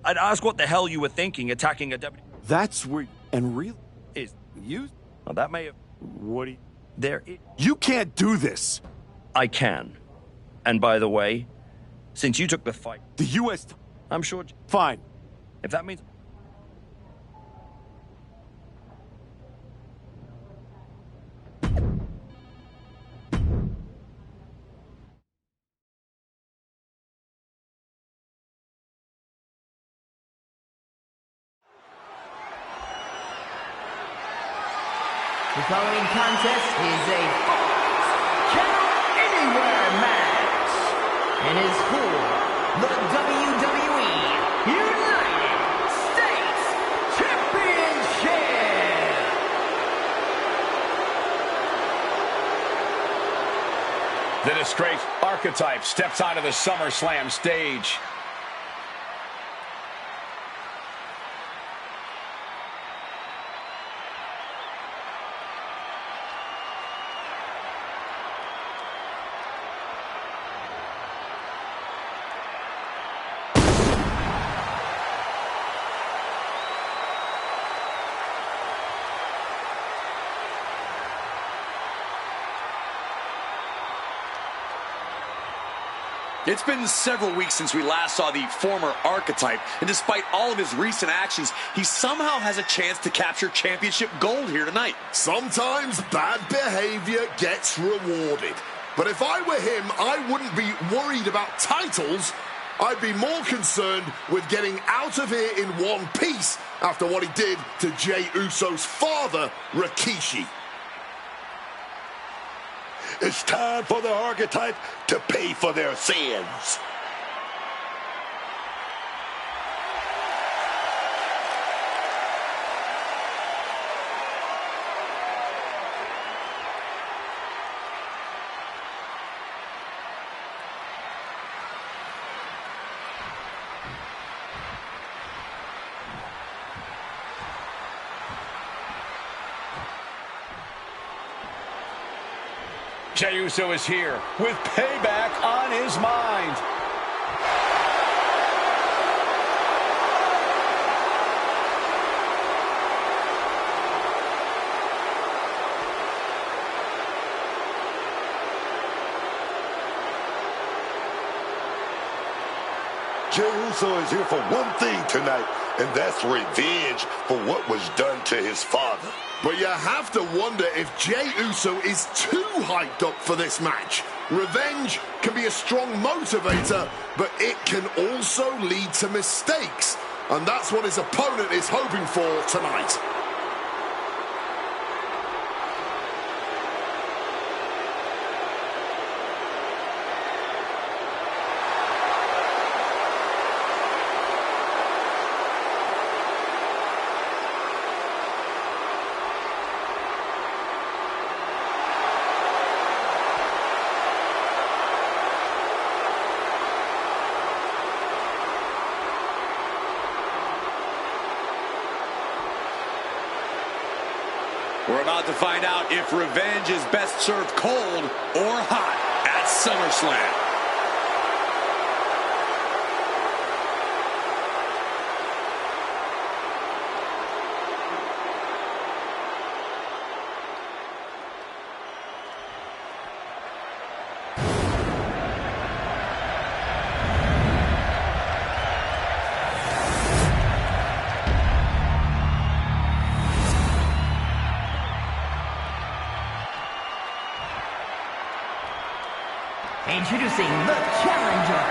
I'd ask what the hell you were thinking attacking a WWE. That's where... And real... Is You... well, that may have... What do you... There... You can't do this! I can. And by the way, since you took the fight... The U.S... I'm sure... Fine. If that means... The following contest is a Count Anywhere match and is for the WWE United States Championship. The disgraced Archetype steps onto the SummerSlam stage. It's been several weeks since we last saw the former Archetype, and despite all of his recent actions, he somehow has a chance to capture championship gold here tonight. Sometimes bad behavior gets rewarded. But if I were him, I wouldn't be worried about titles. I'd be more concerned with getting out of here in one piece after what he did to Jey Uso's father, Rikishi. It's time for the Archetype to pay for their sins. Jey Uso is here with payback on his mind. Jey Uso is here for one thing tonight, and that's revenge for what was done to his father. But you have to wonder if Jey Uso is too hyped up for this match. Revenge can be a strong motivator, but it can also lead to mistakes. And that's what his opponent is hoping for tonight. We're about to find out if revenge is best served cold or hot at SummerSlam. Introducing the challenger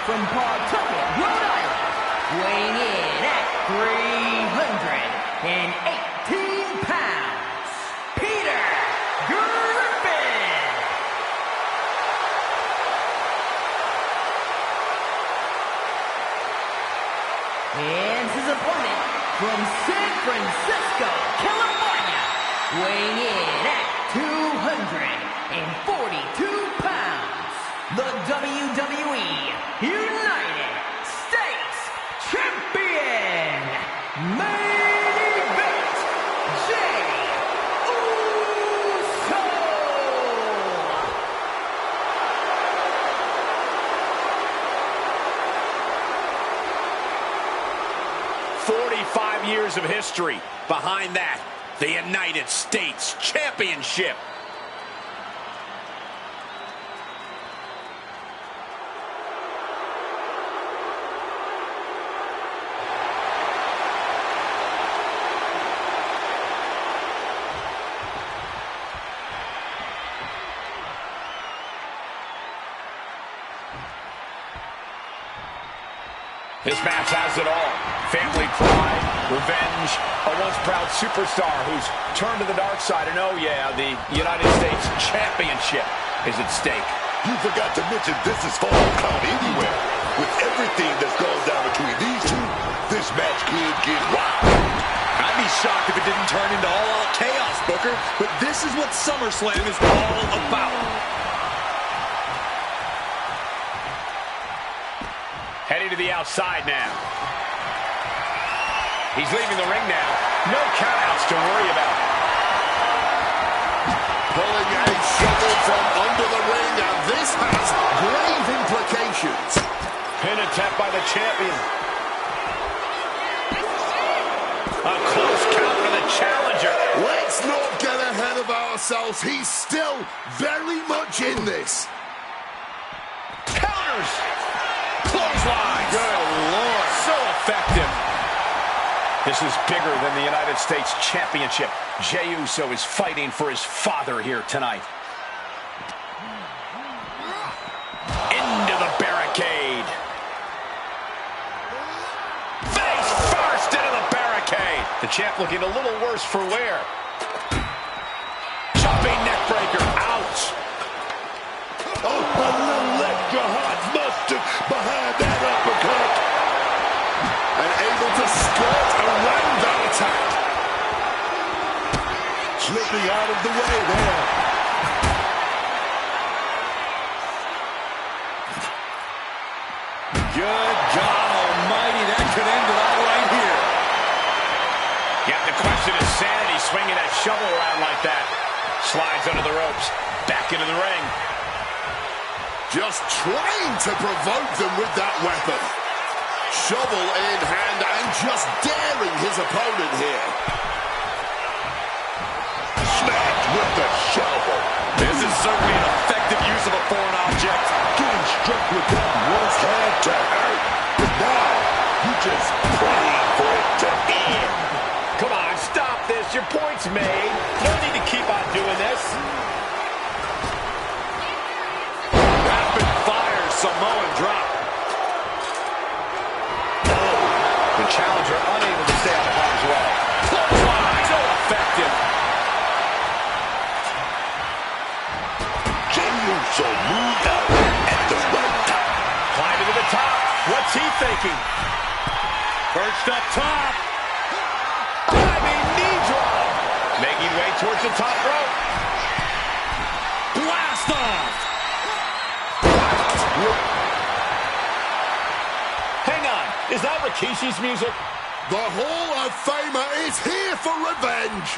from Pawtucket, Rhode Island, weighing in at 318 pounds, Peter Griffin. And his opponent from San Francisco, California, weighing in at 242 pounds. The WWE United States Champion, main event, Jey Uso. years of history. Behind that, the United States Championship. This match has it all. Family pride, revenge, a once proud superstar who's turned to the dark side. And oh yeah, the United States Championship is at stake. You forgot to mention this is fall count anywhere. With everything that's gone down between these two, this match could get wild. I'd be shocked if it didn't turn into all-out chaos, Booker. But this is what SummerSlam is all about. Heading to the outside now. He's leaving the ring now. No countouts to worry about. Pulling a shovel from under the ring, and this has grave implications. Pin attempt by the champion. A close count for the challenger. Let's not get ahead of ourselves. He's still very much in this. Counters. Clothesline. Good Lord. So effective. This is bigger than the United States Championship. Jey Uso is fighting for his father here tonight. Into the barricade. Face first into the barricade. The champ looking a little worse for wear. Jumping neck breaker. Ouch. Oh, a little extra hot mustard behind that uppercut. And able to skirt around that attack. Slipping out of the way there. Good God almighty. That could end it all right here. You have to question his sanity swinging that shovel around like that. Slides under the ropes. Back into the ring. Just trying to provoke them with that weapon. Shovel in hand and just daring his opponent here. Smacked with the shovel. This is certainly an effective use of a foreign object. Getting struck with that once had to hurt. But now, you just praying for it to end. Come on, stop this. Your point's made. No need to keep on doing this. Rapid fire Samoan drop. The challenger unable to stay out of harm's way. Clothesline, so effective. Jey Uso moved out at the right time. Climbing to the top. What's he thinking? Perched up top. Diving knee drop. Making way towards the top rope. Blast off. Hang on. Is that Rikishi's music? The Hall of Famer is here for revenge.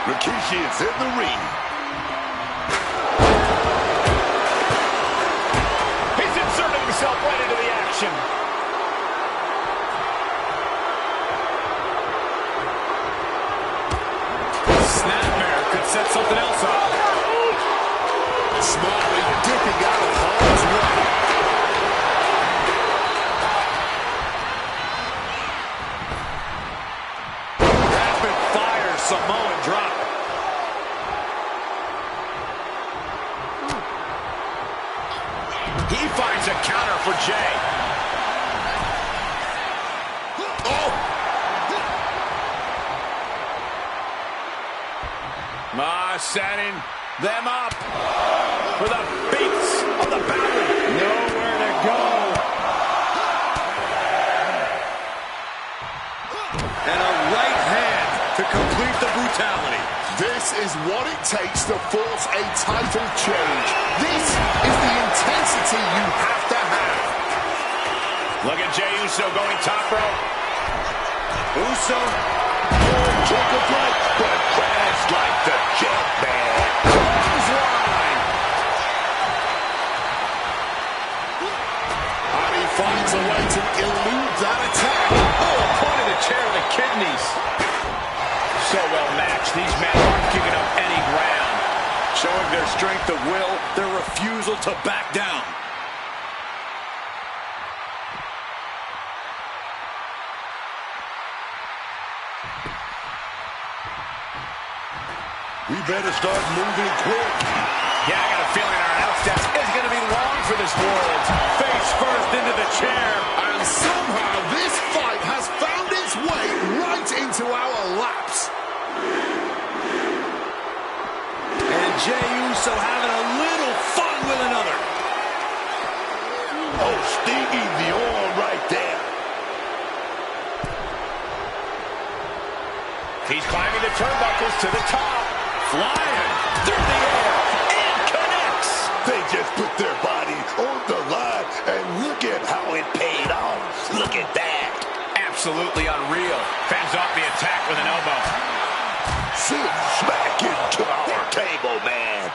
Rikishi is in the ring. He's inserting himself right into the action. Snapmare could set something else up. Smartly dipping out of harm's way. Rapid fire Samoan drop. He finds a counter for Jey. Setting them up for the beats of the battle. Nowhere to go. And a right hand to complete the brutality. This is what it takes to force a title change. This is the intensity you have to have. Look at Jey Uso going top rope. Uso Took a flight, but crashed like the jet man. Clothesline. finds a way to elude that attack. Oh, pointed the chair to the kidneys. So well matched. These men aren't giving up any ground. Showing their strength of will, their refusal to back down. We better start moving quick. Yeah, I got a feeling our announce desk is going to be long for this world. Face first into the chair. And somehow this fight has found its way right into our laps. And Jey Uso having a little fun with another. Oh, stinging the arm right there. He's climbing the turnbuckles to the top. Flying through the air and connects. They just put their body on the line, and look at how it paid off. Look at that. Absolutely unreal. Fends off the attack with an elbow. Sit smack into our table, man.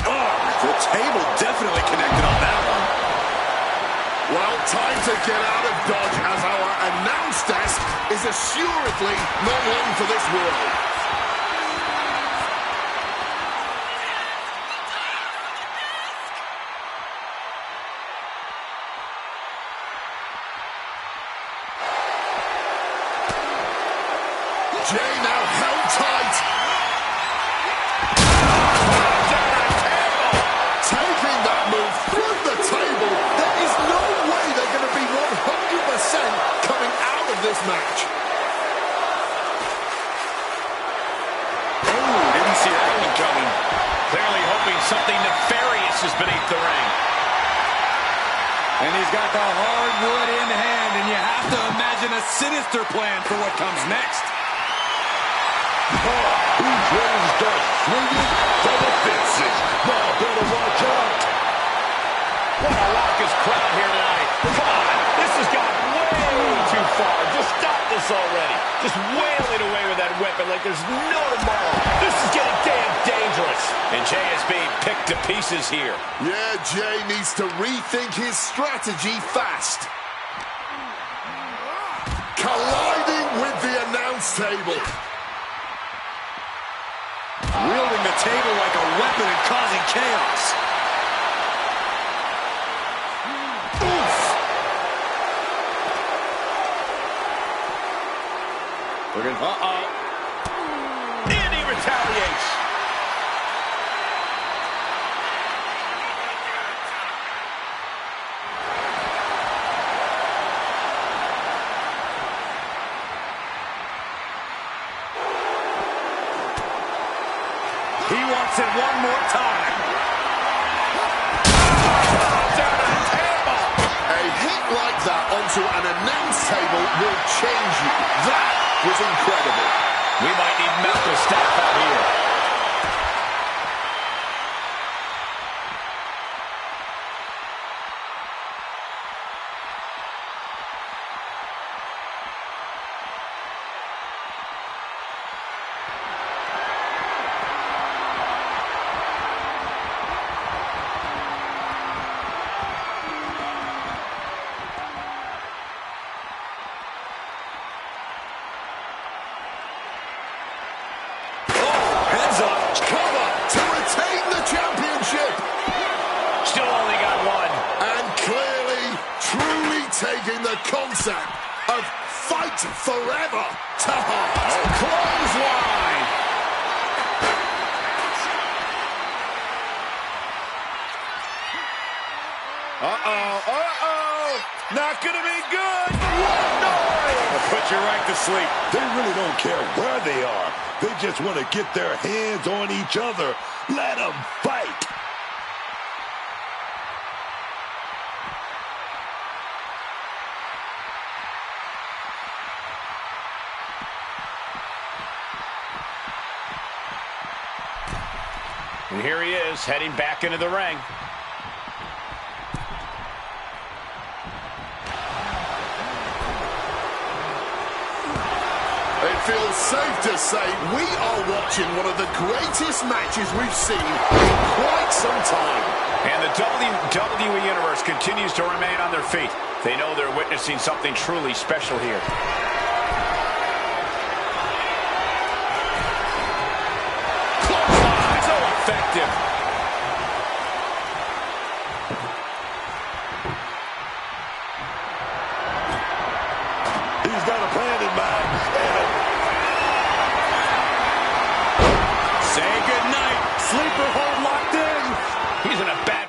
Oh, the table definitely connected on that one. Well, time to get out of Dodge as our announce desk is assuredly not long for this world. Jey now held tight. Taking that move through the table. There is no way they're going to be 100% coming out of this match. Oh, didn't see that one coming. Clearly hoping something nefarious is beneath the ring. And he's got the hardwood in hand, and you have to imagine a sinister plan for what comes next. He's ready to start swinging for the fences. Y'all better watch out. What a raucous crowd here tonight. Come on, this has gone way too far. Just stop this already. Just wailing away with that weapon like there's no tomorrow. This is getting damn dangerous. And Jey is being picked to pieces here. Yeah, Jey needs to rethink his strategy fast. Colliding with the announce table. Wielding the table like a weapon and causing chaos. Oof. Uh-oh. And he retaliates. He wants it one more time. A hit like that onto an announce table will change you. That was incredible. We might need medical staff out here. Cover to retain the championship. Still only got one. And clearly, truly taking the concept of fight forever to heart. Clothesline. Not gonna be good. What noise? I'll put you right to sleep. They really don't care where they are. They just want to get their hands on each other. Let them fight. And here he is, heading back into the ring. It feels safe to say we are watching one of the greatest matches we've seen in quite some time. And the WWE Universe continues to remain on their feet. They know they're witnessing something truly special here. So effective. He's got a plan in mind. Say goodnight. Sleeper hold locked in. He's in a bad...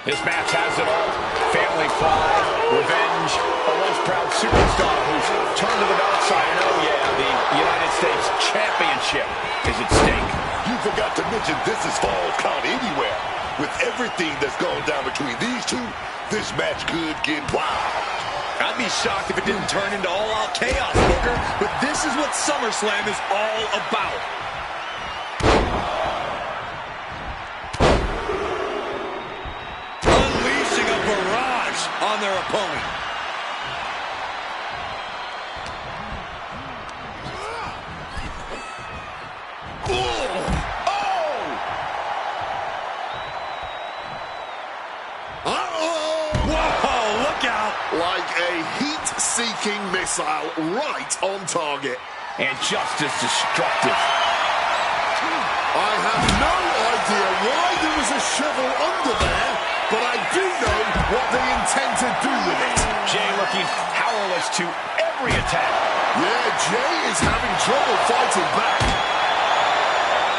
This match has it all. Family pride, revenge, a once proud superstar who's turned to the dark side. And oh yeah, the United States Championship is at stake. You forgot to mention this is Falls Count Anywhere. With everything that's gone down between these two, this match could get wild. I'd be shocked if it didn't turn into all-out chaos, Booker. But this is what SummerSlam is all about. Unleashing a barrage on their opponent. Like a heat-seeking missile right on target. And just as destructive. I have no idea why there was a shovel under there, but I do know what they intend to do with it. Jay looking powerless to every attack. Yeah, Jay is having trouble fighting back.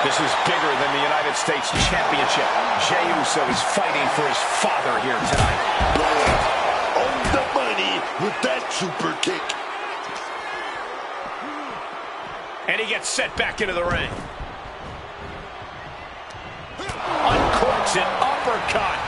This is bigger than the United States Championship. Jey Uso is fighting for his father here tonight. On the money with that super kick. And he gets set back into the ring. Uncorks an uppercut.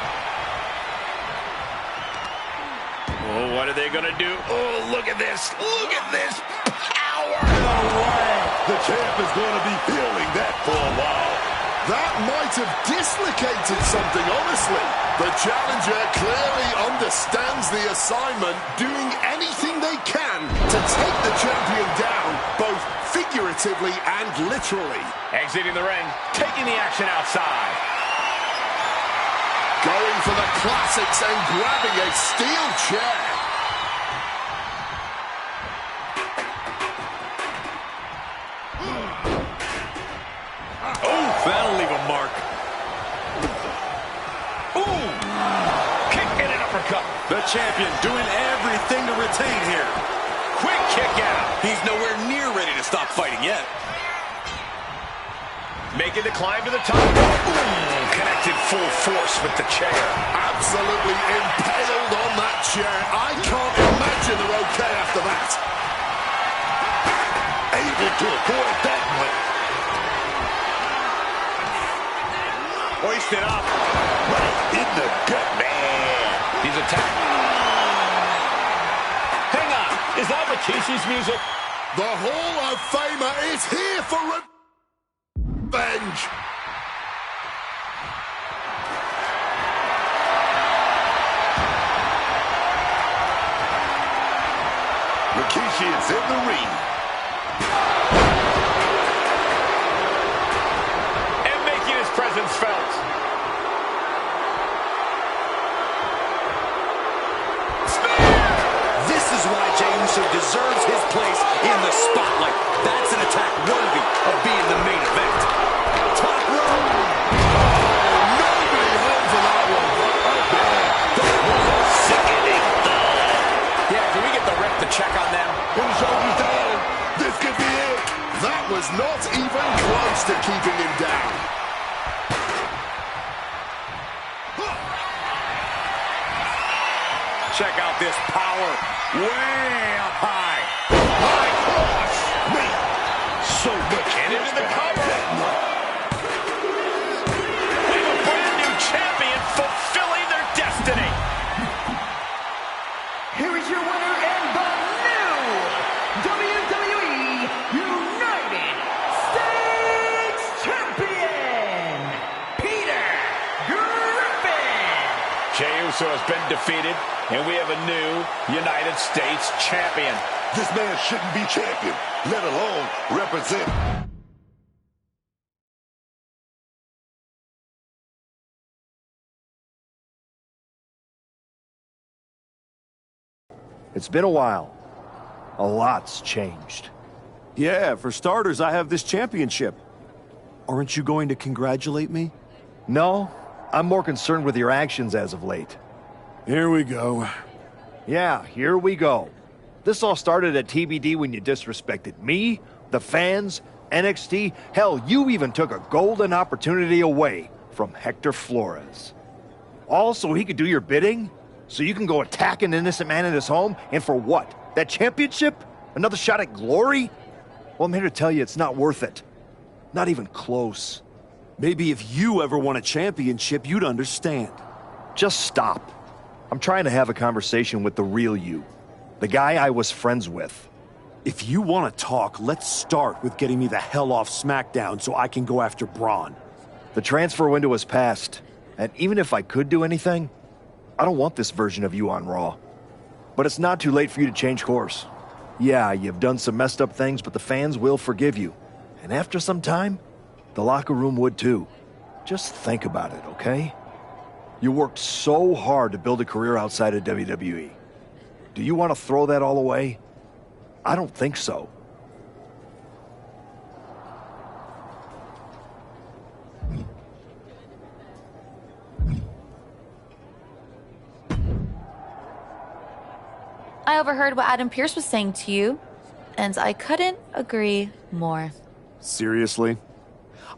Oh, what are they going to do? Oh, look at this. Look at this power. No way. The champ is going to be feeling that for a while. That might have dislocated something, honestly. The challenger clearly understands the assignment, doing anything they can to take the champion down, both figuratively and literally. Exiting the ring, taking the action outside. Going for the classics and grabbing a steel chair. Oh, that'll leave a mark. Ooh! Kick and an uppercut. The champion doing everything to retain here. Quick kick out. He's nowhere near ready to stop fighting yet. Making the climb to the top. Ooh, connected full force with the chair. Absolutely impaled on that chair. I can't imagine they're okay after that. Able to avoid that one. Hoisted up. Right in the gut, man. He's attacked. Hang on. Is that Rikishi's music? The Hall of Famer is here for revenge. Rikishi is in the ring. And making his presence felt. This is why Jey Uso deserves his place in the spotlight. That's an attack worthy of being the main event. Top rope. Nobody home for that one. That was a sickening thud. Yeah, can we get the ref to check on them? Put his shoulders down. This could be it. That was not even close to keeping him down. Check out this power. Way up high. My gosh. Man, so much And into the behind cover. that one. We have a brand new champion fulfilling their destiny. Here is your winner and the new WWE United States Champion, Peter Griffin. Jey Uso has been defeated, and we have a new United States champion. This man shouldn't be champion, let alone represent. It's been a while. A lot's changed. Yeah, for starters, I have this championship. Aren't you going to congratulate me? No, I'm more concerned with your actions as of late. Here we go. Yeah, here we go. This all started at TBD when you disrespected me, the fans, NXT. Hell, you even took a golden opportunity away from Hector Flores. All so he could do your bidding? So you can go attack an innocent man in his home? And for what? That championship? Another shot at glory? Well, I'm here to tell you it's not worth it. Not even close. Maybe if you ever won a championship, you'd understand. Just stop. I'm trying to have a conversation with the real you. The guy I was friends with. If you want to talk, let's start with getting me the hell off SmackDown so I can go after Braun. The transfer window has passed. And even if I could do anything, I don't want this version of you on Raw. But it's not too late for you to change course. Yeah, you've done some messed up things, but the fans will forgive you. And after some time, the locker room would too. Just think about it, okay? You worked so hard to build a career outside of WWE. Do you want to throw that all away? I don't think so. I overheard what Adam Pearce was saying to you, and I couldn't agree more. Seriously?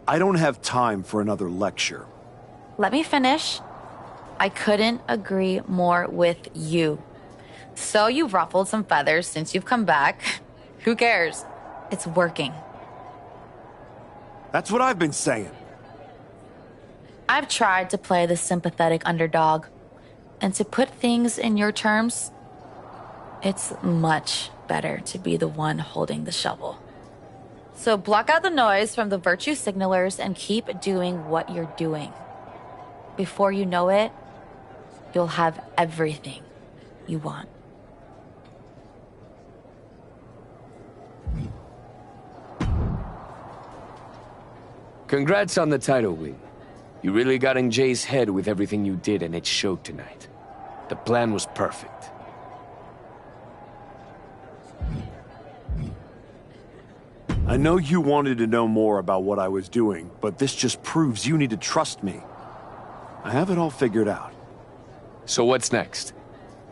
I don't have time for another lecture. Let me finish. I couldn't agree more with you. So you've ruffled some feathers since you've come back. Who cares? It's working. That's what I've been saying. I've tried to play the sympathetic underdog. And to put things in your terms, it's much better to be the one holding the shovel. So block out the noise from the virtue signalers and keep doing what you're doing. Before you know it, you'll have everything you want. Congrats on the title win. You really got in Jay's head with everything you did, and it showed tonight. The plan was perfect. I know you wanted to know more about what I was doing, but this just proves you need to trust me. I have it all figured out. So what's next?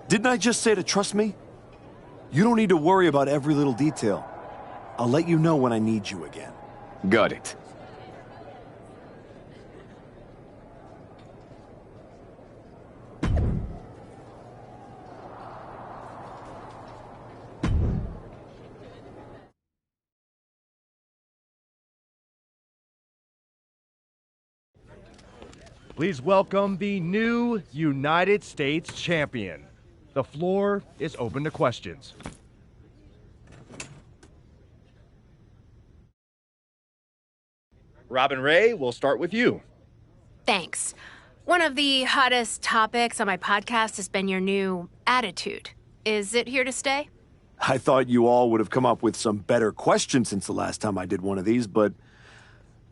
Didn't I just say to trust me? You don't need to worry about every little detail. I'll let you know when I need you again. Got it. Please welcome the new United States Champion. The floor is open to questions. Robin Ray, we'll start with you. Thanks. One of the hottest topics on my podcast has been your new attitude. Is it here to stay? I thought you all would have come up with some better questions since the last time I did one of these, but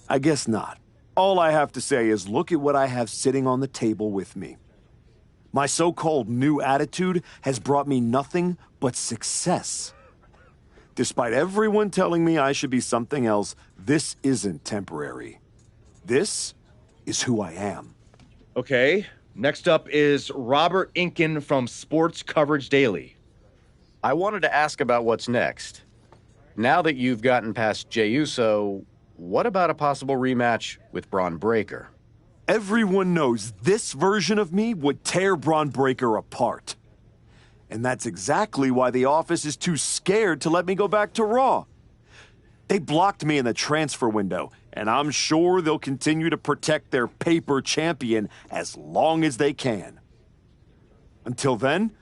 I guess not. All I have to say is look at what I have sitting on the table with me. My so-called new attitude has brought me nothing but success. Despite everyone telling me I should be something else, this isn't temporary. This is who I am. Okay, next up is Robert Inkin from Sports Coverage Daily. I wanted to ask about what's next. Now that you've gotten past Jey Uso, what about a possible rematch with Braun Breaker? Everyone knows this version of me would tear Braun Breaker apart. And that's exactly why the office is too scared to let me go back to Raw. They blocked me in the transfer window, and I'm sure they'll continue to protect their paper champion as long as they can. Until then,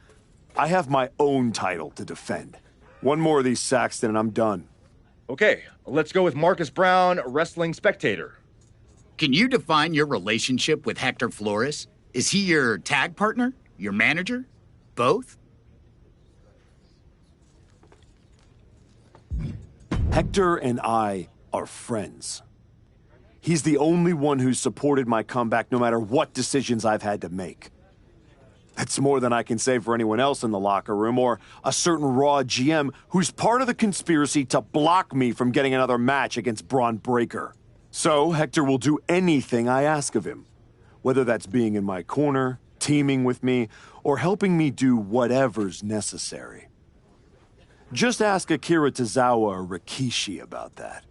I have my own title to defend. One more of these Saxton and I'm done. Okay, let's go with Marcus Brown, Wrestling Spectator. Can you define your relationship with Hector Flores? Is he your tag partner? Your manager? Both? Hector and I are friends. He's the only one who's supported my comeback no matter what decisions I've had to make. That's more than I can say for anyone else in the locker room or a certain Raw GM who's part of the conspiracy to block me from getting another match against Braun Breaker. So Hector will do anything I ask of him, whether that's being in my corner, teaming with me, or helping me do whatever's necessary. Just ask Akira Tozawa or Rikishi about that.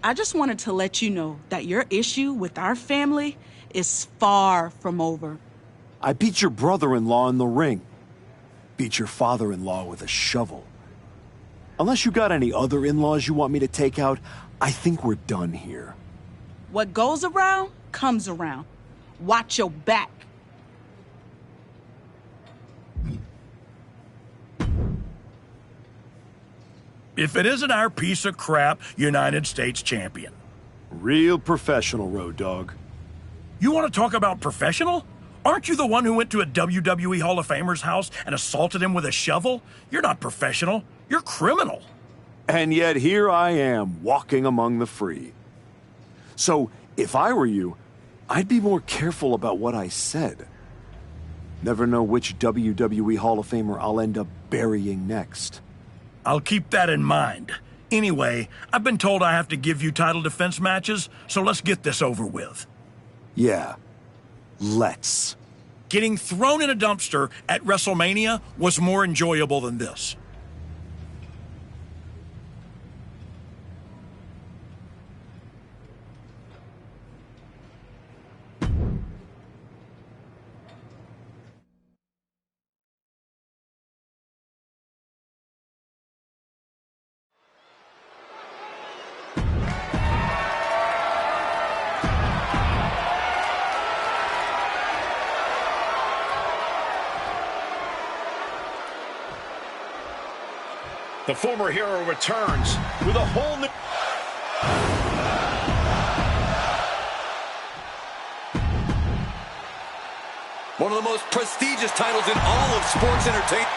I just wanted to let you know that your issue with our family is far from over. I beat your brother-in-law in the ring. Beat your father-in-law with a shovel. Unless you got any other in-laws you want me to take out, I think we're done here. What goes around, comes around. Watch your back. If it isn't our piece of crap United States champion. Real professional, Road Dogg. You want to talk about professional? Aren't you the one who went to a WWE Hall of Famer's house and assaulted him with a shovel? You're not professional. You're criminal. And yet here I am, walking among the free. So, if I were you, I'd be more careful about what I said. Never know which WWE Hall of Famer I'll end up burying next. I'll keep that in mind. Anyway, I've been told I have to give you title defense matches, so let's get this over with. Yeah, let's. Getting thrown in a dumpster at WrestleMania was more enjoyable than this. The former hero returns with a whole new... One of the most prestigious titles in all of sports entertainment.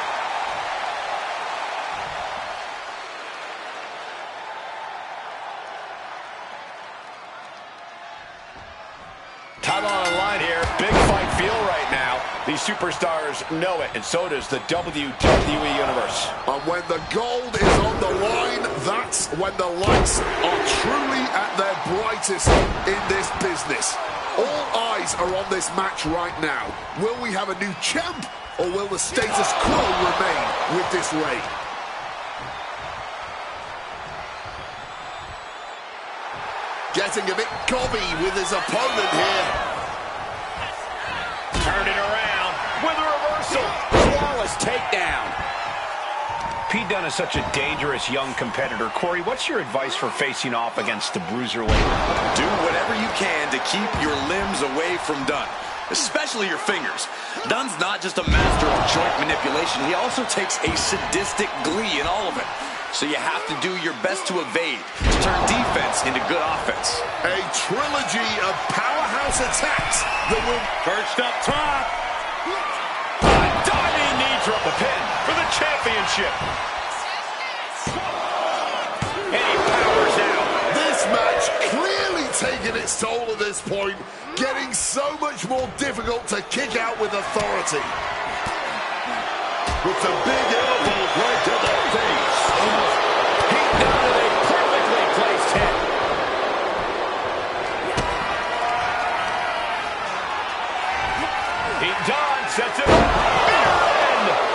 Title on the line here. Big fight feel right now. These superstars know it, and so does the WWE Universe. And when the gold is on the line, that's when the lights are truly at their brightest in this business. All eyes are on this match right now. Will we have a new champ, or will the status quo remain with this reign? Getting a bit gobby with his opponent here. Turned it around with a reversal. Flawless takedown. Pete Dunne is such a dangerous young competitor. Corey, what's your advice for facing off against the bruiserweight? Do whatever you can to keep your limbs away from Dunne, especially your fingers. Dunne's not just a master of joint manipulation. He also takes a sadistic glee in all of it. So you have to do your best to evade, to turn defense into good offense. A trilogy of powerhouse attacks that will... Perched up top. A diving knee drop. The pin for the championship. And he powers out. This match clearly taking its toll at this point, getting so much more difficult to kick out with authority. With a big elbow right to the face. Pete Dunne with a perfectly placed hit. Pete Dunne sets it up.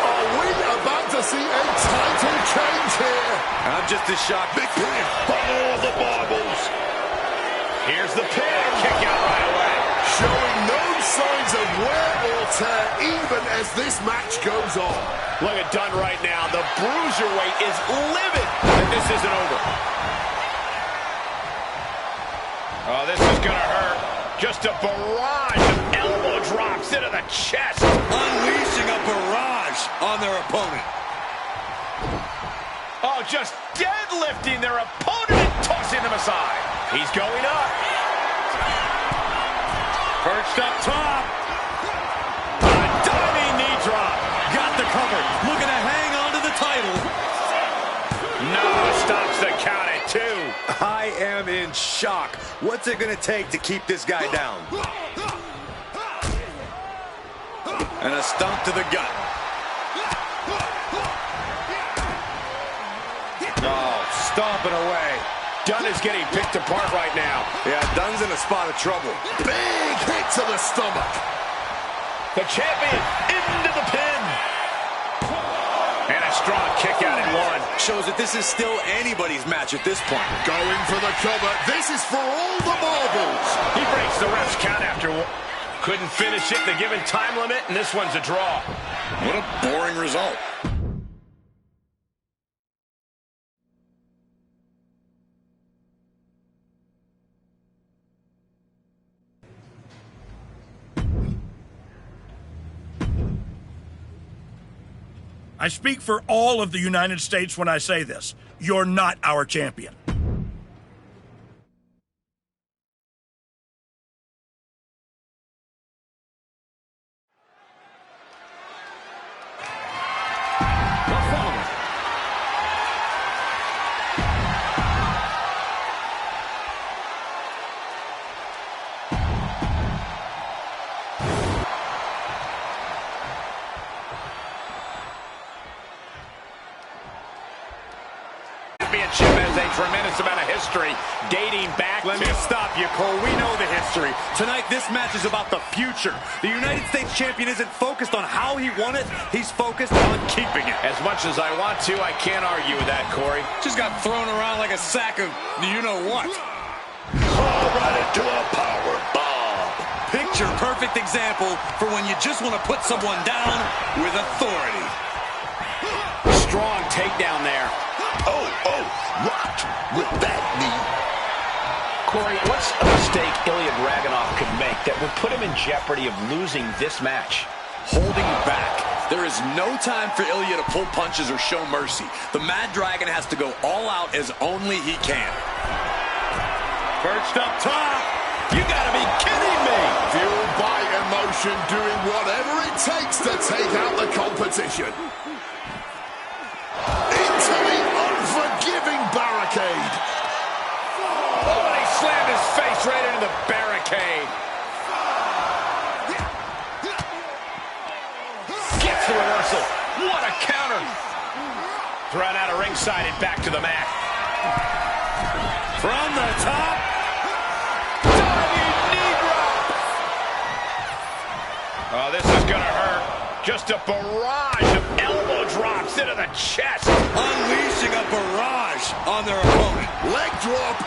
Are we about to see a title change here? I'm just as shocked. Big pin. Follow the marbles. Here's the pin. Kick out right away. Showing no signs of wear or tear even as this match goes on. Look at Dunne right now. The bruiserweight is livid that this isn't over. Oh, this is going to hurt. Just a barrage of elbow drops into the chest. Unleashing a barrage on their opponent. Oh, just deadlifting their opponent and tossing them aside. He's going up. Perched up top. A diving knee drop. Got the cover. Looking to hang on to the title. No, stops the count at 2. I am in shock. What's it going to take to keep this guy down? And a stomp to the gut. Oh, stomping away. Dunn is getting picked apart right now. Yeah, Dunn's in a spot of trouble. Big hit to the stomach. The champion into the pin. And a strong kick out at 1. Shows that this is still anybody's match at this point. Going for the cover. This is for all the marbles. He breaks the ref's count after 1. Couldn't finish it in the given time limit, and this one's a draw. What a boring result. I speak for all of the United States when I say this. You're not our champion. Championship has a tremendous amount of history dating back Let me stop you, Cole. We know the history. Tonight, this match is about the future. The United States champion isn't focused on how he won it. He's focused on keeping it. As much as I want to, I can't argue with that, Corey. Just got thrown around like a sack of you-know-what. Oh, right into a power bomb. Picture perfect example for when you just want to put someone down with authority. Strong takedown there. Oh, rocked with that knee. Corey, what's a mistake Ilya Dragunov could make that would put him in jeopardy of losing this match? Holding back. There is no time for Ilya to pull punches or show mercy. The Mad Dragon has to go all out as only he can. Perched up top. You gotta be kidding me. Fueled by emotion, doing whatever it takes to take out the competition. Into the unforgiving barricade. Oh, and he slammed his face right into the barricade. Gets the reversal. What a counter. Thrown out of ringside and back to the mat. From the top. Diving knee drop. Oh, this is gonna hurt. Just a barrage of elbow drops into the chest. Unleashing a barrage on their opponent. Leg drop.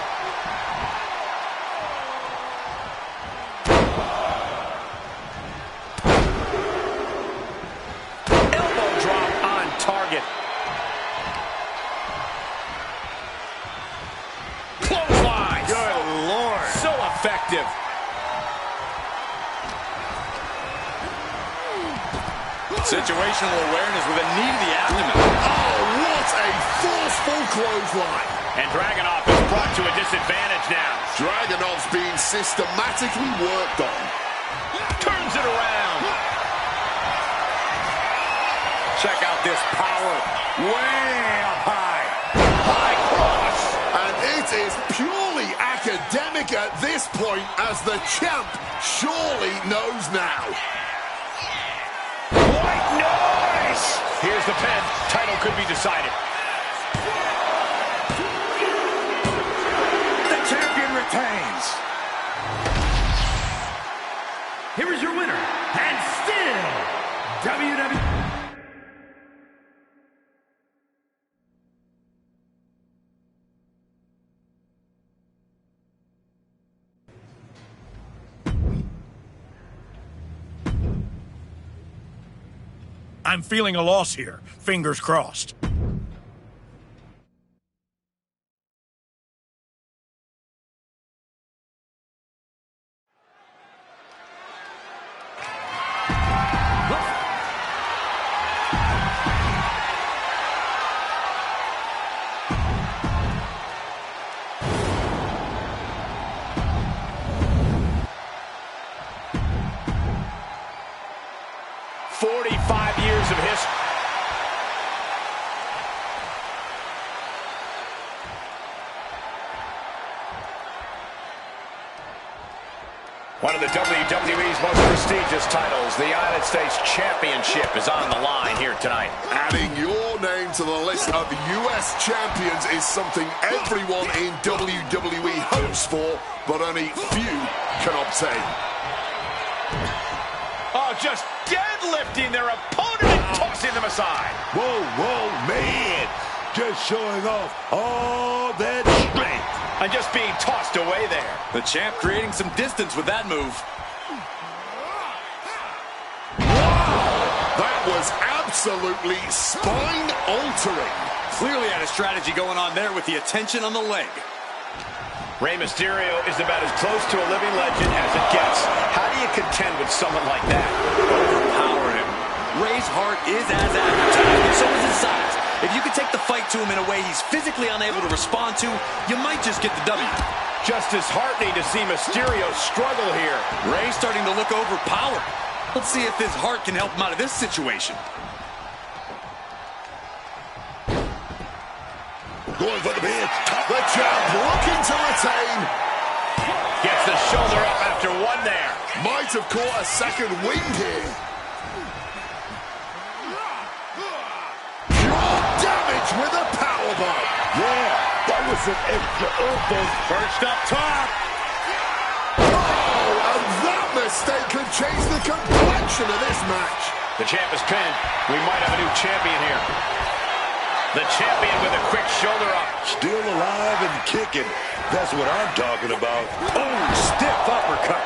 Elbow drop on target. Clothesline. Good Lord. So effective. Situational awareness with a knee to the abdomen. Oh, what a forceful clothesline. And Dragunov is brought to a disadvantage now. Dragunov's being systematically worked on. Turns it around. Check out this power. Way up high. High cross. And it is purely academic at this point, as the champ surely knows now. White noise! Here's the pin. Title could be decided. The champion retains. Here is your winner, and still WWE. I'm feeling a loss here. Fingers crossed. 45 years of history. One of the WWE's most prestigious titles, the United States Championship, is on the line here tonight. Adding your name to the list of U.S. champions is something everyone in WWE hopes for, but only few can obtain. Oh, just deadlifting their opponent and tossing them aside. Whoa, man. Just showing off all that strength. And just being tossed away there. The champ creating some distance with that move. That was absolutely spine-altering. Clearly had a strategy going on there with the attention on the leg. Rey Mysterio is about as close to a living legend as it gets. How do you contend with someone like that? Overpower him. Rey's heart is as advertised, and so is his size. If you can take the fight to him in a way he's physically unable to respond to, you might just get the W. Just disheartening to see Mysterio struggle here. Rey's starting to look overpowered. Let's see if his heart can help him out of this situation. Going for the pin. The champ looking to retain. Gets the shoulder up after one there. Might have caught a second wind here. With a powerbomb. Yeah, that was some extra oomph. First up top. Oh, and that mistake could change the complexion of this match. The champ is pinned. We might have a new champion here. The champion with a quick shoulder up. Still alive and kicking. That's what I'm talking about. Oh, stiff uppercut.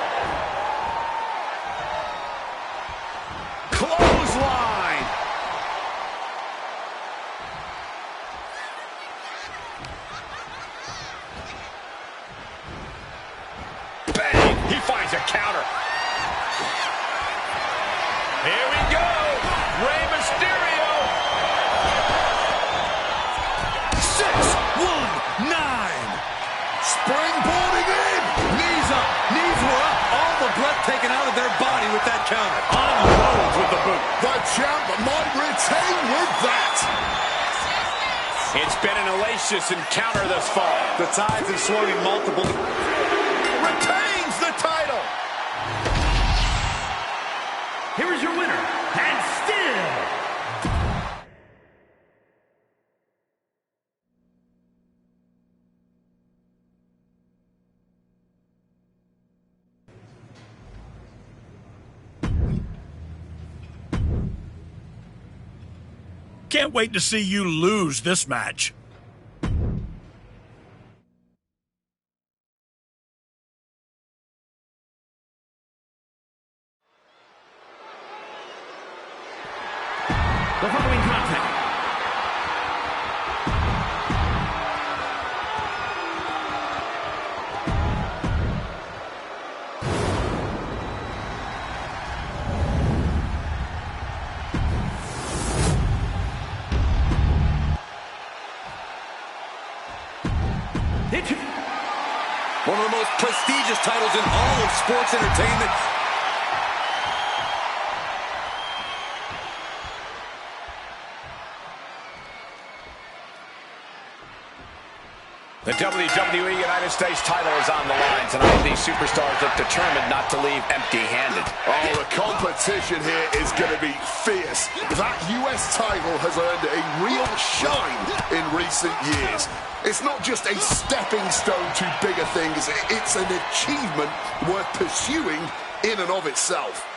Clothesline. Finds a counter. Here we go. Rey Mysterio. 6-1-9. Springboarding in. Knees up. Knees were up. All the breath taken out of their body with that counter. Unloads with the boot. The champ might retain with that. It's been an hellacious encounter thus far. The tides have swung in multiple. Retains the title. Here is your winner, and still Can't wait to see you lose this match. the following contest. One of the most prestigious titles in all of sports entertainment. The WWE United States title is on the line tonight. These superstars look determined not to leave empty-handed. Oh, the competition here is going to be fierce. That US title has earned a real shine in recent years. It's not just a stepping stone to bigger things. It's an achievement worth pursuing in and of itself.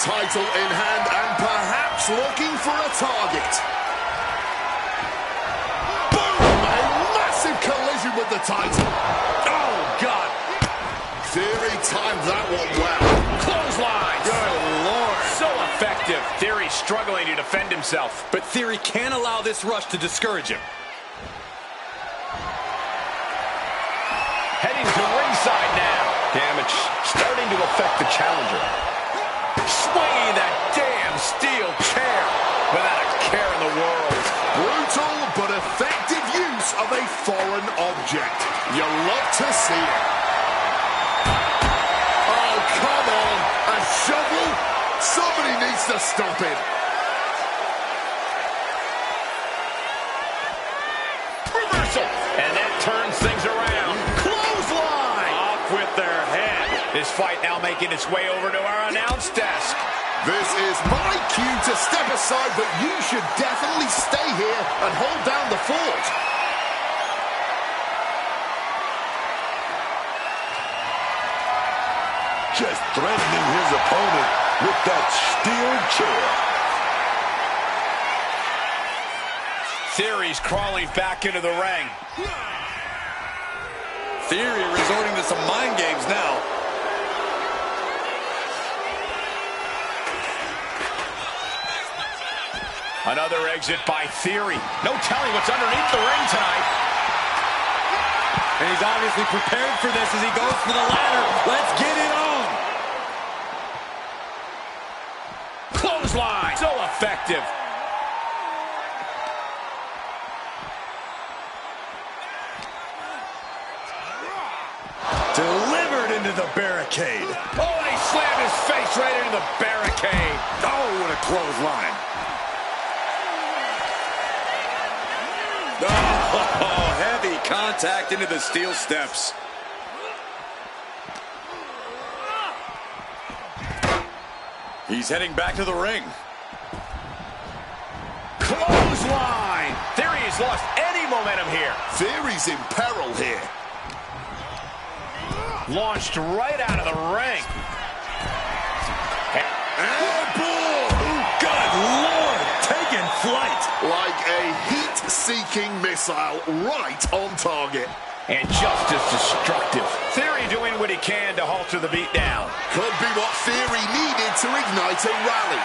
Title in hand and perhaps looking for a target. Boom! A massive collision with the title. Oh, God. Theory timed that one well. Clothesline. Good Lord. So effective. Theory struggling to defend himself. But Theory can't allow this rush to discourage him. Heading to ringside now. Damage starting to affect the challenger. Swinging that damn steel chair without a care in the world. Brutal but effective use of a foreign object. You love to see it. Oh, come on. A shovel? Somebody needs to stop him. Reversal. And that turns things around. Clothesline. Off with their head. This fight now making its way over to our announce desk. This is my cue to step aside, but you should definitely stay here and hold down the fort. Just threatening his opponent with that steel chair. Theory's crawling back into the ring. Theory resorting to some mind games now. Another exit by Theory. No telling what's underneath the ring tonight. And he's obviously prepared for this as he goes for the ladder. Let's get it on. Clothesline. So effective. Delivered into the barricade. Oh, and he slammed his face right into the barricade. Oh, what a clothesline. Oh, heavy contact into the steel steps. He's heading back to the ring. Clothesline. Theory has lost any momentum here. Theory's in peril here. Launched right out of the ring. Airborne! Good Lord, taking flight. Like a heat-seeking missile right on target. And just as destructive. Theory doing what he can to halter the beatdown. Could be what Theory needed to ignite a rally.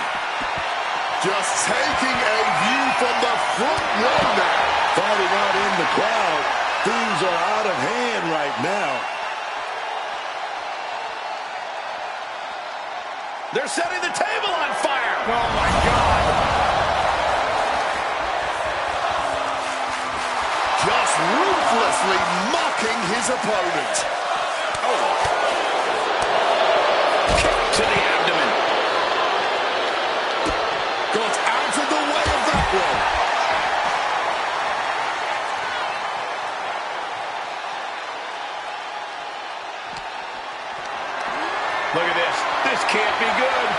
Just taking a view from the front row now. Fighting out in the crowd. Things are out of hand right now. They're setting the table on fire. Oh, my God. Just ruthlessly mocking his opponent. Oh. Kick to the abdomen. Got out of the way of that one. Look at this. This can't be good.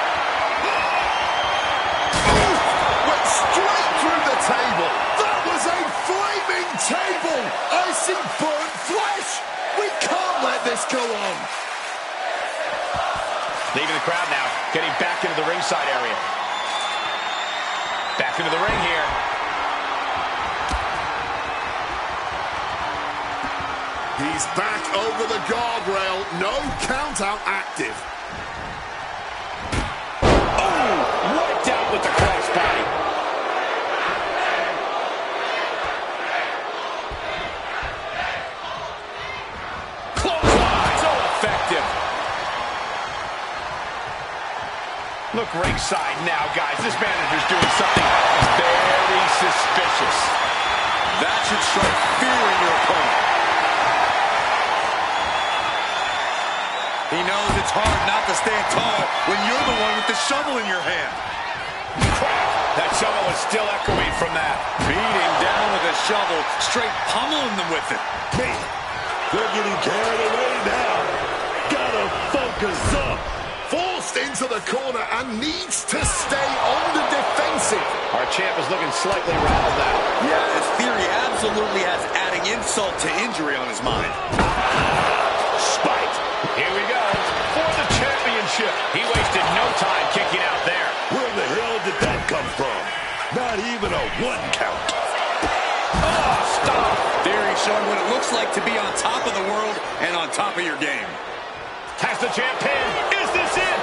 Went straight through the table. That was a flaming table. I see burnt flesh. We can't let this go on. Leaving the crowd now. Getting back into the ringside area. Back into the ring here. He's back over the guardrail. No count out active. Oh, wiped out with the crossbody. Clothesline, so effective. Look ringside now, guys. This manager's doing something very suspicious. That should strike fear in your opponent. He knows it's hard not to stand tall when you're the one with the shovel in your hand. Crap! That shovel is still echoing from that. Beating down with a shovel, straight pummeling them with it. Hey, they're getting carried away now. Gotta focus up. Forced into the corner and needs to stay on the defensive. Our champ is looking slightly rattled now. Yeah, his Theory absolutely has adding insult to injury on his mind. Spiked. Here we go. For the championship. He wasted no time kicking out there. Where the hell did that come from? Not even a one count. Oh, stop. Theory showing what it looks like to be on top of the world and on top of your game. Has the champ pinned. Is this it?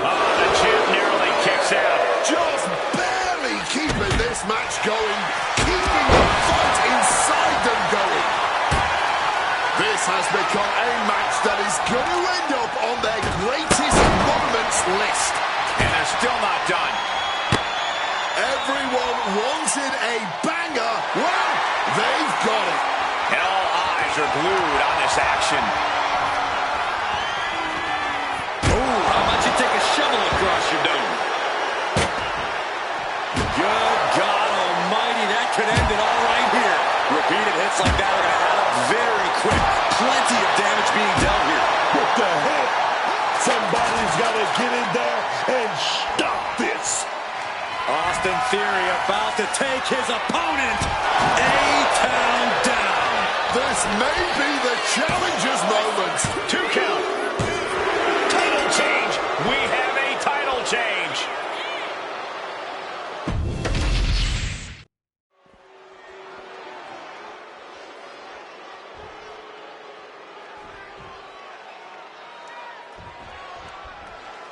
Oh, the champ narrowly kicks out. Just barely keeping this match going. Keeping the fight inside them going. This has become a match that is is going to end up on their greatest moments list. And they're still not done. Everyone wanted a banger. Well, they've got it. And all eyes are glued on this action. Ooh, how about you take a shovel across your dome? Good God almighty, that could end it all right here. Repeated hits like that are going to add up very quick. Plenty of damage being dealt here. What the heck? Somebody's got to get in there and stop this. Austin Theory about to take his opponent A-Town down. This may be the challenger's moment. 2 count. Title change. We have a title change.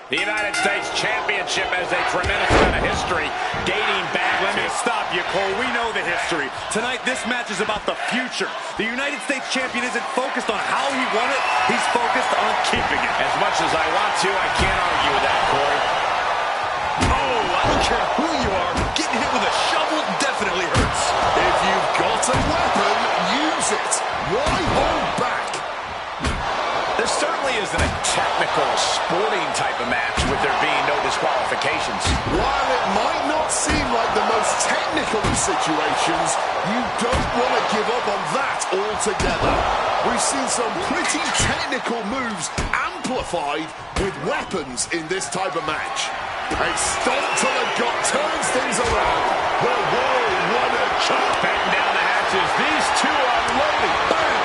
The United States Championship has a tremendous amount of history dating back. Let me stop you, Cole. We know the history. Tonight, this match is about the future. The United States Champion isn't focused on how he won it. He's focused on keeping it. As much as I want to, I can't argue with that, Corey. Oh, I don't care who you are. Getting hit with a shovel definitely hurts. If you've got a weapon, use it. Why hold back? This certainly isn't a technical, sporting type of match with there being no disqualifications. While it might not seem like the most technical of situations, you don't want to give up on that altogether. We've seen some pretty technical moves amplified with weapons in this type of match. A stomp to the gut turns things around. Whoa, what a chop. Batten down the hatches. These two are loaded. Bam!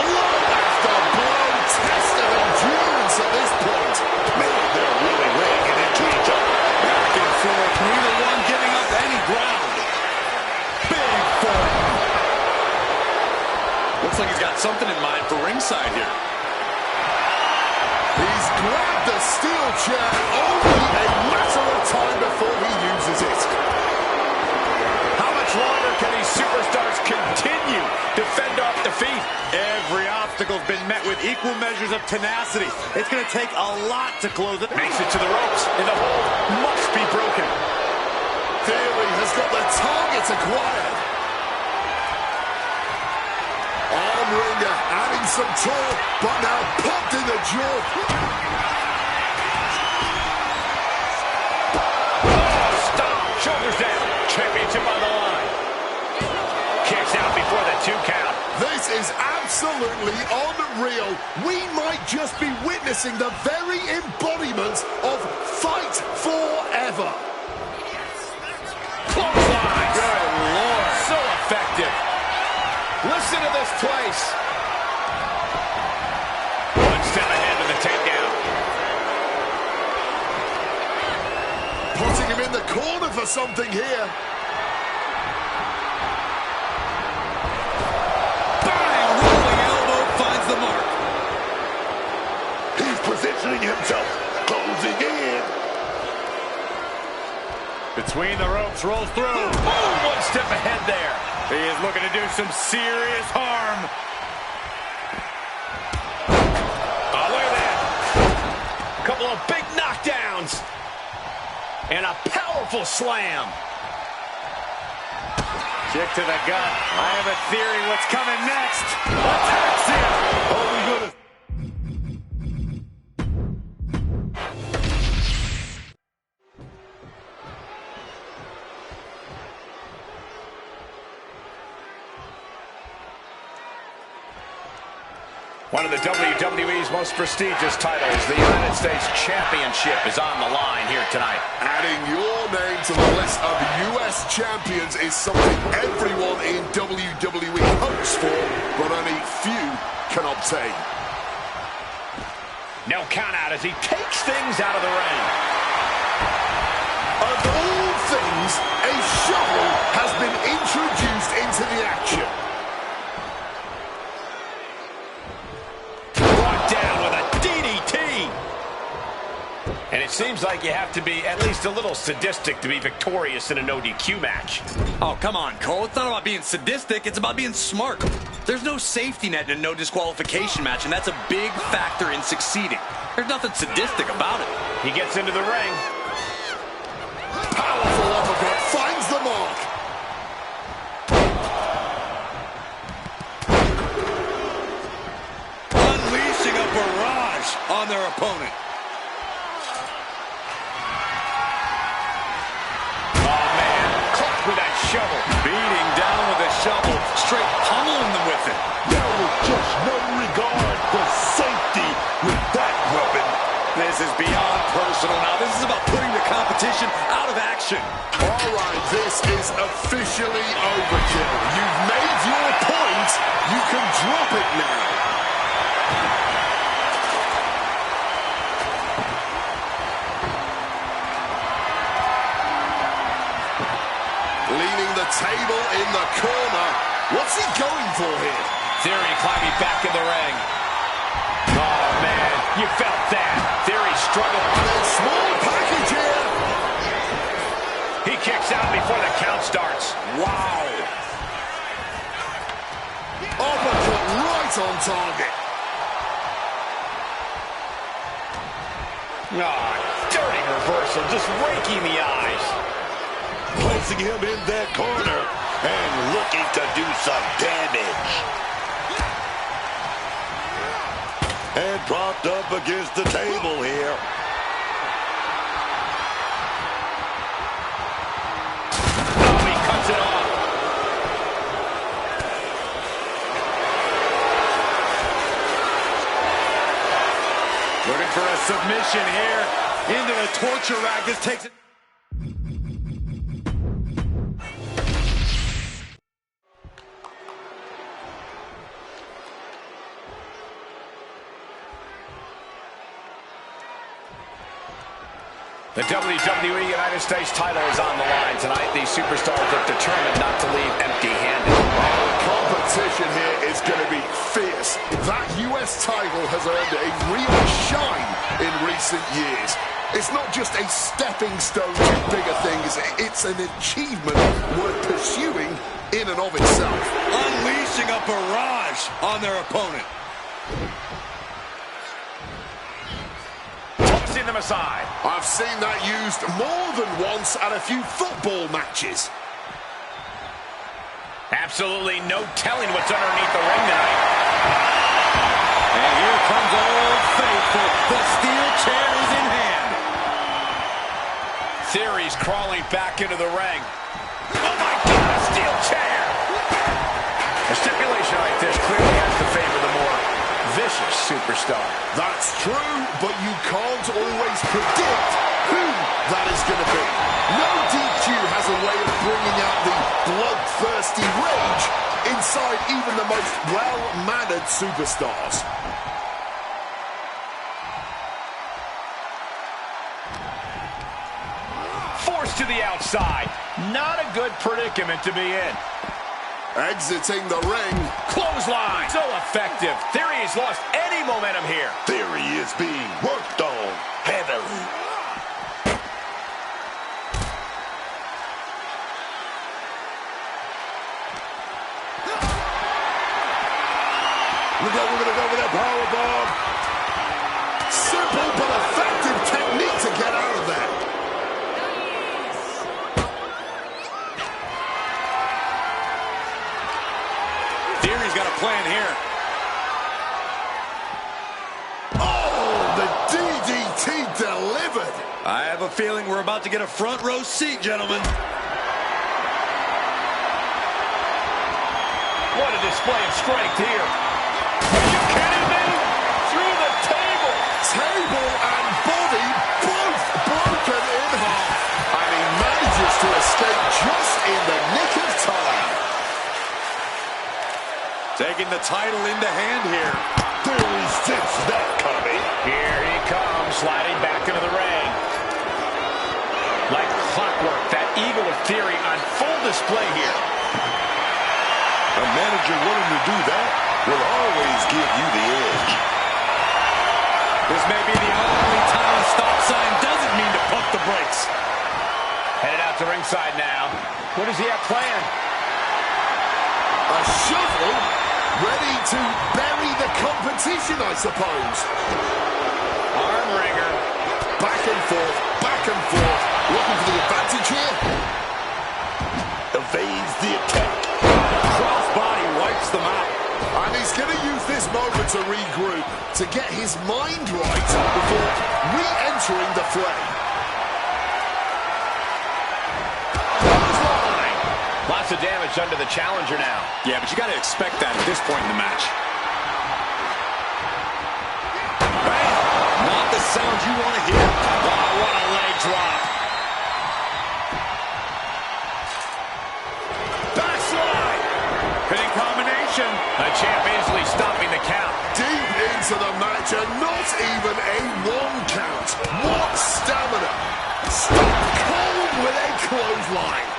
Blow after blow. Test of endurance at this point. Man, they're really laying it into each other. Back and forth, neither one giving up any ground. Big form. Looks like he's got something in mind for ringside here. He's grabbed the steel chair. Only a matter of time before he uses it. How much longer can these superstars continue to fend off defeat? Every obstacle's been met with equal measures of tenacity. It's going to take a lot to close it. Makes it to the ropes, and the hold must be broken. Theory has got the target acquired. Arm wringer adding some torque, but now popped in the jaw. Oh, stop. Shoulders down. Championship on the line. Kicks out before the 2 count. This is absolutely unreal. We might just be witnessing the very embodiment of fight forever. Clothesline. Good Lord. So effective. Listen to this place. 1 step ahead of the takedown. Putting him in the corner for something here. The mark. He's positioning himself, closing in. Between the ropes, rolls through. Boom! 1 step ahead there. He is looking to do some serious harm. Oh, look at that. A couple of big knockdowns. And a powerful slam. Kick to the gut. I have a theory what's coming next. Attacks him. Oh, we go to... One of the WWE's most prestigious titles, the United States Championship, is on the line here tonight. Adding your name to the list of U.S. champions is something everyone in WWE hopes for, but only few can obtain. No count out as he takes things out of the ring. Of all things, a shovel has been introduced into the action. Down with a DDT. And it seems like you have to be at least a little sadistic to be victorious in a no DQ match. Oh, come on, Cole. It's not about being sadistic. It's about being smart. There's no safety net in a no disqualification match, and that's a big factor in succeeding. There's nothing sadistic about it. He gets into the ring. Powerful uppercut finds the mark. Unleashing a barrage on their opponent. Oh, man. Caught with that shovel. Beating down with a shovel, straight pummeling them with it. There was just no regard for safety with that weapon. This is beyond personal now. This is about putting the competition out of action. All right, this is officially overkill. You've made your point. You can drop it now. Leaning the table in the corner. What's he going for here? Theory climbing back in the ring. Oh, man. You felt that. Theory struggling. And a small package here. He kicks out before the count starts. Wow. Uppercut right on target. Oh, dirty reversal. Just raking the eyes. Placing him in that corner and looking to do some damage. And dropped up against the table here. Oh, he cuts it off. Looking for a submission here. Into the torture rack. This takes it. The WWE United States title is on the line tonight. These superstars look determined not to leave empty-handed. The competition here is going to be fierce. That US title has earned a real shine in recent years. It's not just a stepping stone to bigger things. It's an achievement worth pursuing in and of itself. Unleashing a barrage on their opponent. Tossing them aside. I've seen that used more than once at a few football matches. Absolutely no telling what's underneath the ring tonight. And here comes Old Faithful. The steel chair is in hand. Theory's crawling back into the ring. Oh my God, a steel chair! A stipulation like this clearly has to favor the more vicious superstar. That's true, but you can't always predict who that is going to be. No DQ has a way of bringing out the bloodthirsty rage inside even the most well-mannered superstars. Forced to the outside. Not a good predicament to be in. Exiting the ring. Clothesline. So effective. Theory has lost any momentum here. Theory is being worked on heavily. We're going to go with a powerbomb. Simple but effective technique to get out of there. Theory's got a plan here. Oh, the DDT delivered. I have a feeling we're about to get a front row seat, gentlemen. What a display of strength here. Are you kidding me? Through the table. Table and body both broken in half. And he manages to escape just in the nick of time. Taking the title into hand here. Theory sensed that coming. Here he comes, sliding back into the ring. Like clockwork, that Eagle of Theory on full display here. A manager willing to do that will always give you the edge. This may be the only time a stop sign doesn't mean to pump the brakes. Headed out to ringside now. What does he have planned? A shovel to bury the competition, I suppose. Arm wringer. Back and forth, back and forth. Looking for the advantage here. Evades the attack. Crossbody wipes them out. And he's going to use this moment to regroup, to get his mind right before re-entering the fray. Lots of damage under the challenger now. Yeah, but you got to expect that at this point in the match. Bam! Not the sound you want to hear. Oh, what a leg drop. Backslide! Hitting combination. The champ easily stopping the count. Deep into the match and not even a one count. What stamina! Stop cold with a clothesline.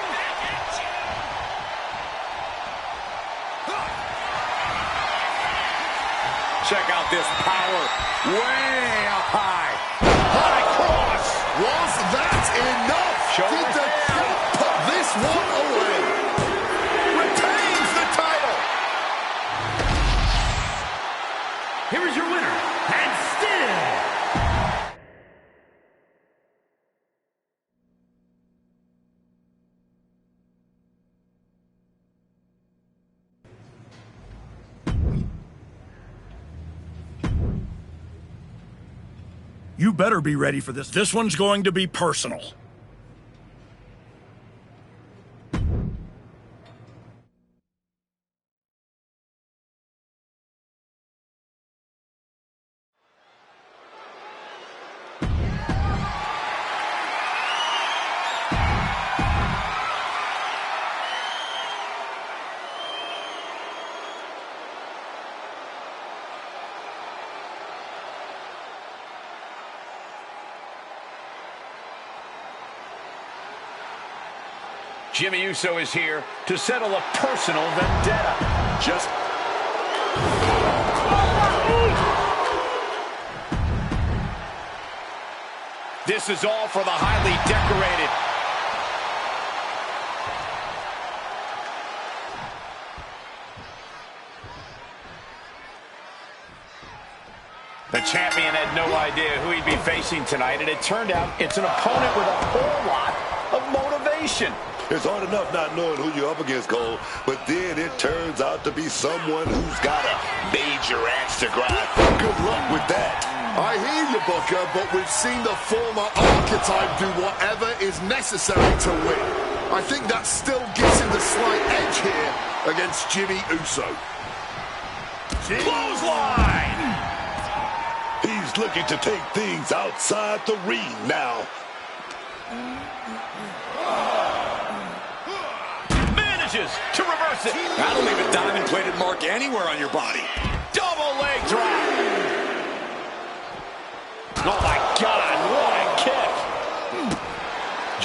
Check out this power. Way up high. High cross. Was that enough? Did the champ put this one away? Retains the title. Here is your winner, and still You better be ready for this. This one's going to be personal. Jimmy Uso is here to settle a personal vendetta. This is all for the highly decorated. The champion had no idea who he'd be facing tonight, and it turned out it's an opponent with a whole lot of motivation. It's hard enough not knowing who you're up against, Cole, but then it turns out to be someone who's got a major axe to grind. Good luck with that. I hear you, Booker, but we've seen the former archetype do whatever is necessary to win. I think that still gives him the slight edge here against Jimmy Uso. Clothesline! He's looking to take things outside the ring now. To reverse it. That'll leave a diamond-plated mark anywhere on your body. Double leg drop. Oh, my God. What a kick.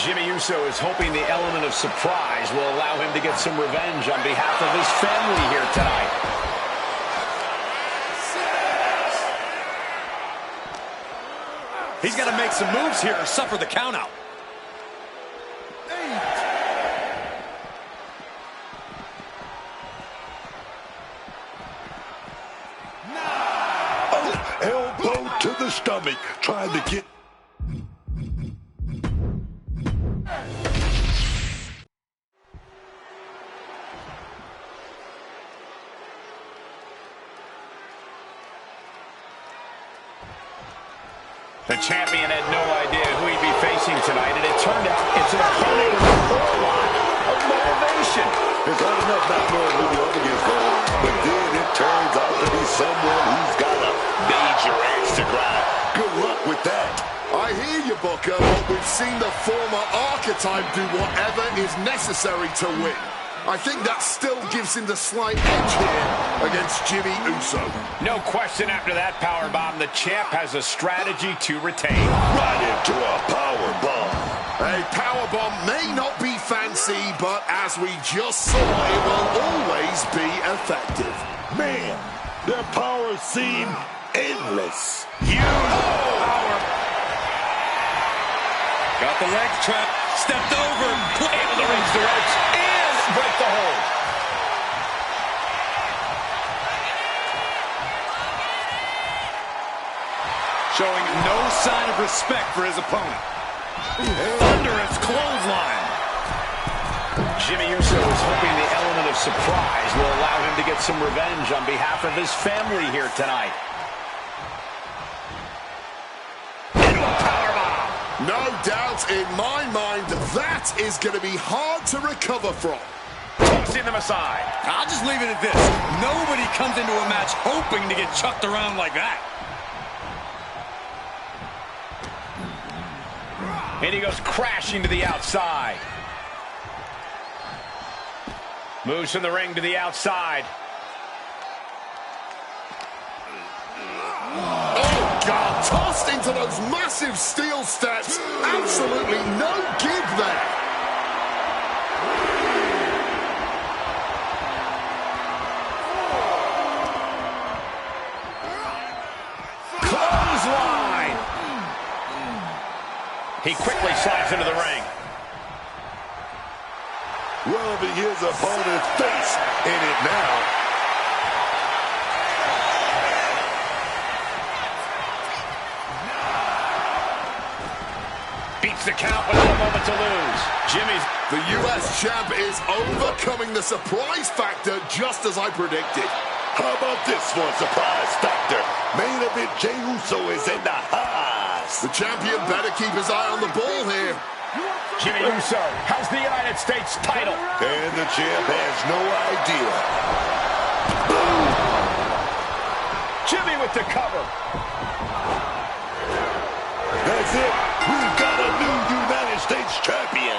Jimmy Uso is hoping the element of surprise will allow him to get some revenge on behalf of his family here tonight. He's got to make some moves here or suffer the countout. Elbow to the stomach, trying to get... The champion had no idea who he'd be facing tonight, and it turned out it's an opponent with a whole lot of motivation. It's hard enough not knowing who you're up against, Cole, but then it turns out to be someone who's got a major axe to grind. Good luck with that. I hear you, Booker, but we've seen the former archetype do whatever is necessary to win. I think that still gives him the slight edge here against Jimmy Uso. No question after that powerbomb, the champ has a strategy to retain. Right into a powerbomb. A powerbomb may not be fancy, but as we just saw, it will always be effective. Man, their powers seem endless. Power. Got the leg trap, stepped over, Able to reach the ropes and break the hold. showing no sign of respect for his opponent. Thunderous clothesline. Jimmy Uso is hoping the element of surprise will allow him to get some revenge on behalf of his family here tonight. No doubt in my mind, that is going to be hard to recover from. Tossing them aside. I'll just leave it at this. Nobody comes into a match hoping to get chucked around like that. And he goes crashing to the outside. Moves from the ring to the outside. Oh, God, tossed into those massive steel steps. Absolutely no give there. Clothesline. He quickly slides into the ring. Rubbing his opponent's face in it now. Beats the count without a moment to lose. The U.S. champ is overcoming the surprise factor just as I predicted. How about this one, surprise factor? Main event, Jey Uso is in the house. The champion better keep his eye on the ball here. Jimmy Uso has the United States title. And the champ has no idea. Boom! Jimmy with the cover. That's it. We've got a new United States champion.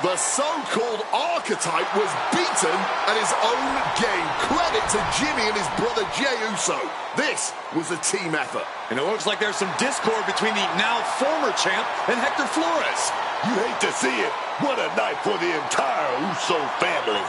The so-called archetype was beaten at his own game. Credit to Jimmy and his brother Jey Uso. This was a team effort. And it looks like there's some discord between the now former champ and Hector Flores. You hate to see it. What a night for the entire Uso family.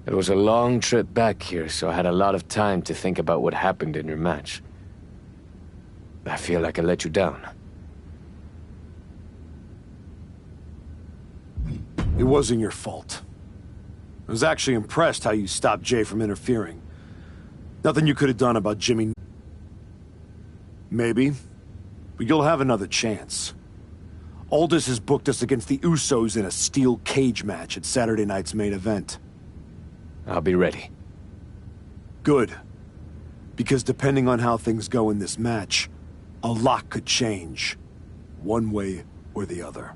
It was a long trip back here, so I had a lot of time to think about what happened in your match. I feel like I let you down. It wasn't your fault. I was actually impressed how you stopped Jay from interfering. Nothing you could have done about Jimmy. Maybe, but you'll have another chance. Aldis has booked us against the Usos in a steel cage match at Saturday night's main event. I'll be ready. Good. Because depending on how things go in this match, a lot could change. One way or the other.